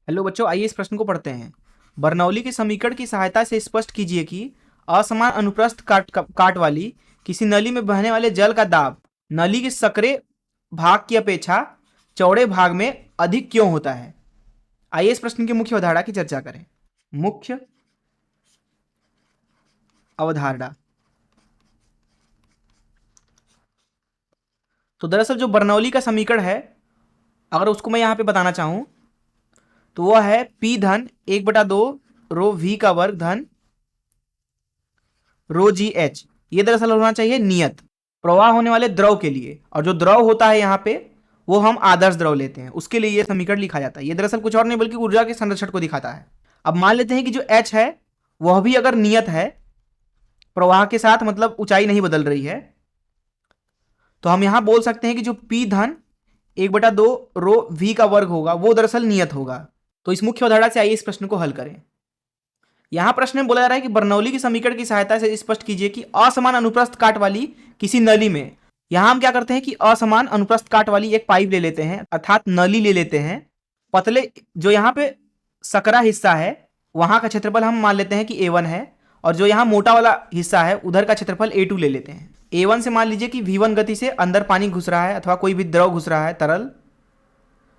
Hello बच्चों, आइए इस प्रश्न को पढ़ते हैं। बर्नौली के समीकरण की सहायता से स्पष्ट कीजिए कि असमान अनुप्रस्थ काट वाली किसी नली में बहने वाले जल का दाब नली के सकरे भाग की अपेक्षा चौड़े भाग में अधिक क्यों होता है। आइए इस प्रश्न की मुख्य अवधारणा की चर्चा करें। मुख्य अवधारणा। तो दरअसल जो बर्नौली का समीकरण है, अगर उसको मैं यहां पे बताना चाहूं तो वह है P धन 1/2 रो V का वर्ग धन रो जी एच। ये दरअसल होना चाहिए नियत प्रवाह होने वाले द्रव के लिए, और जो द्रव होता है यहाँ पे वो हम आदर्श द्रव लेते हैं, उसके लिए ये समीकरण लिखा जाता है। ये दरअसल कुछ और नहीं बल्कि ऊर्जा के संरक्षण को दिखाता है। अब मान लेते हैं कि जो एच है वह भी अगर नियत है, प्रवाह के साथ मतलब ऊंचाई नहीं बदल रही है, तो हम यहां बोल सकते हैं कि जो P धन 1/2 रो V का वर्ग होगा वो दरअसल नियत होगा। तो इस मुख्य अवधारणा से आइए इस प्रश्न को हल करें। यहां प्रश्न में बोला जा रहा है कि बर्नौली की समीकरण की सहायता से स्पष्ट कीजिए कि असमान अनुप्रस्थ काट वाली किसी नली में, यहां हम क्या करते हैं कि असमान अनुप्रस्थ काट वाली एक पाइप ले लेते हैं, अर्थात नली ले लेते हैं। पतले जो यहाँ पे सकरा हिस्सा है वहां का क्षेत्रफल हम मान लेते हैं कि A1 है, और जो यहाँ मोटा वाला हिस्सा है उधर का क्षेत्रफल A2 ले लेते हैं। A1 से मान लीजिए कि V1 गति से अंदर पानी घुस रहा है, अथवा कोई भी द्रव घुस रहा है, तरल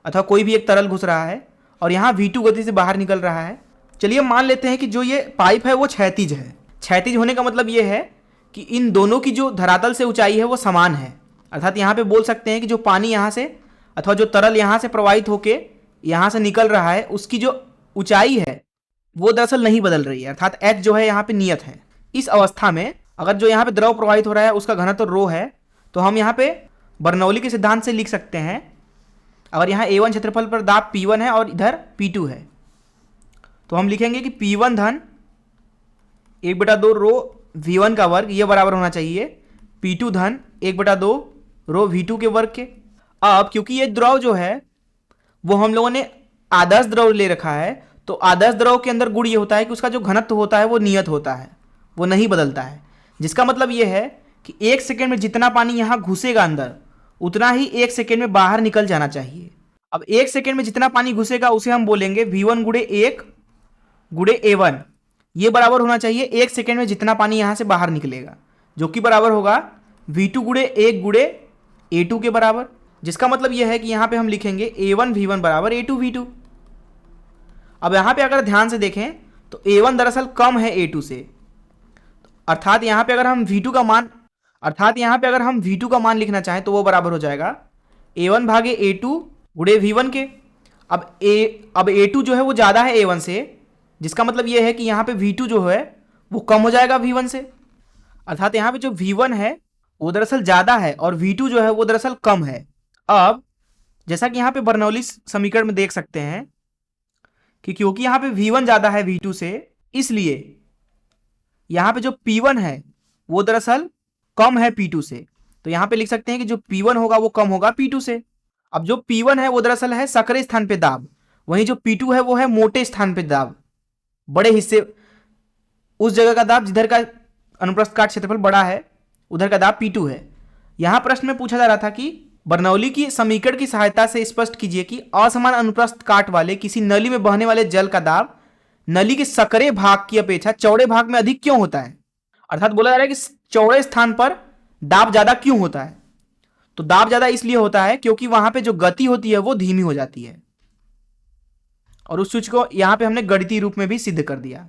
अथवा कोई भी एक तरल घुस रहा है, और यहाँ V2 गति से बाहर निकल रहा है। चलिए मान लेते हैं कि जो ये पाइप है वो क्षैतिज है। क्षैतिज होने का मतलब ये है कि इन दोनों की जो धरातल से ऊंचाई है वो समान है, अर्थात यहाँ पे बोल सकते हैं कि जो पानी यहाँ से अथवा जो तरल यहाँ से प्रवाहित होके यहाँ से निकल रहा है उसकी जो ऊंचाई है वो दरअसल नहीं बदल रही है, अर्थात एच जो है यहाँ पे नियत है। इस अवस्था में अगर जो यहाँ पे द्रव प्रवाहित हो रहा है उसका घनत्व रो है, तो हम यहाँ पे बर्नौली के सिद्धांत से लिख सकते हैं, अगर यहाँ A1 क्षेत्रफल पर दाब P1 है और इधर P2 है, तो हम लिखेंगे कि P1 धन 1/2 रो V1 का वर्ग ये बराबर होना चाहिए P2 धन 1/2 रो V2 के वर्ग के। अब क्योंकि ये द्रव जो है वो हम लोगों ने आदर्श द्रव ले रखा है, तो आदर्श द्रव के अंदर गुण ये होता है कि उसका जो घनत्व होता है वो नियत होता है, वो नहीं बदलता है। जिसका मतलब ये है कि 1 सेकेंड में जितना पानी यहाँ घुसेगा अंदर उतना ही 1 सेकेंड में बाहर निकल जाना चाहिए। अब 1 सेकेंड में जितना पानी घुसेगा उसे हम बोलेंगे V1 गुणे 1 गुणे A1। ये बराबर होना चाहिए 1 सेकेंड में जितना पानी यहाँ से बाहर निकलेगा, जो कि बराबर होगा V2 गुणे 1 गुणे A2 के बराबर। जिसका मतलब यह है कि यहाँ पे हम लिखेंगे A1 V1 बराबर A2 V2। अब यहाँ पे अगर ध्यान से देखें तो A1 दरअसल कम है A2 से, अर्थात यहाँ पे अगर हम V2 का मान लिखना चाहें तो वो बराबर हो जाएगा A1 भागे A2 गुणे V1 के। अब A2 जो है वो ज़्यादा है A1 से, जिसका मतलब ये है कि यहाँ पे V2 जो है वो कम हो जाएगा V1 से, अर्थात यहाँ पे जो V1 है वो दरअसल ज़्यादा है और V2 जो है वो दरअसल कम है। अब जैसा कि यहाँ पे बर्नौली समीकरण में देख सकते हैं कि क्योंकि यहाँ पे V1 ज़्यादा है V2 से, इसलिए यहाँ पे जो P1 है वो दरअसल कम है P2 से। तो यहाँ पे लिख सकते हैं कि जो P1 होगा वो कम होगा P2 से। अब जो P1 है वो दरअसल है सकरे स्थान पे दाब, वहीं जो P2 है वो है मोटे स्थान पे दाब, बड़े हिस्से, उस जगह का दाब जिधर का अनुप्रस्थ काट क्षेत्रफल बड़ा है उधर का दाब P2 है। यहां प्रश्न में पूछा जा रहा था कि बर्नौली की समीकरण की सहायता से स्पष्ट कीजिए कि असमान अनुप्रस्थ काट वाले किसी नली में बहने वाले जल का दाब नली के सकरे भाग की अपेक्षा चौड़े भाग में अधिक क्यों होता है। अर्थात बोला जा रहा है कि चौड़े स्थान पर दाब ज्यादा क्यों होता है। तो दाब ज्यादा इसलिए होता है क्योंकि वहां पे जो गति होती है वो धीमी हो जाती है, और उस चीज को यहां पे हमने गणितीय रूप में भी सिद्ध कर दिया।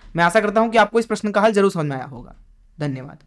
मैं आशा करता हूं कि आपको इस प्रश्न का हल जरूर समझ में आया होगा। धन्यवाद।